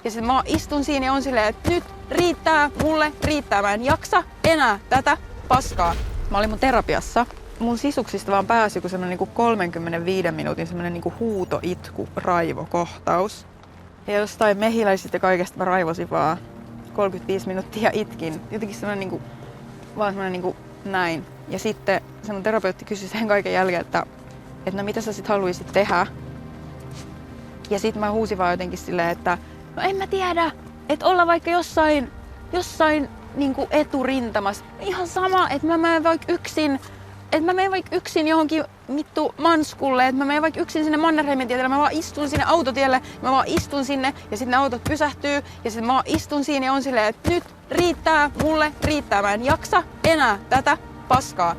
Ja sitten mä istun siinä ja on silleen, että nyt riittää, mulle riittää. Mä en jaksa enää tätä paskaa. Mä olin mun terapiassa. Mun sisuksista vaan pääsi joku semmonen niinku 35 minuutin semmonen niinku huutoitku raivokohtaus. Ja jostain mehiläisistä kaikesta mä raivosin vaan 35 minuuttia ja itkin. Jotenkin semmonen niinku, vaan semmonen niinku näin. Ja sitten se mun terapeutti kysyi sen kaiken jälkeen, että no mitä sä sit haluisit tehdä? Ja sit mä huusin vaan jotenkin silleen, että no en mä tiedä, että olla vaikka jossain niinku eturintamassa. Ihan sama, että mä menen vaikka yksin johonkin vittu Manskulle, että mä menen vaikka yksin sinne Mannerheimin tietälle, mä vaan istun sinne autotielle, mä vaan istun sinne ja sitten ne autot pysähtyy ja sitten mä vaan istun siinä ja on silleen, että nyt riittää, mulle riittää, mä en jaksa enää tätä paskaa.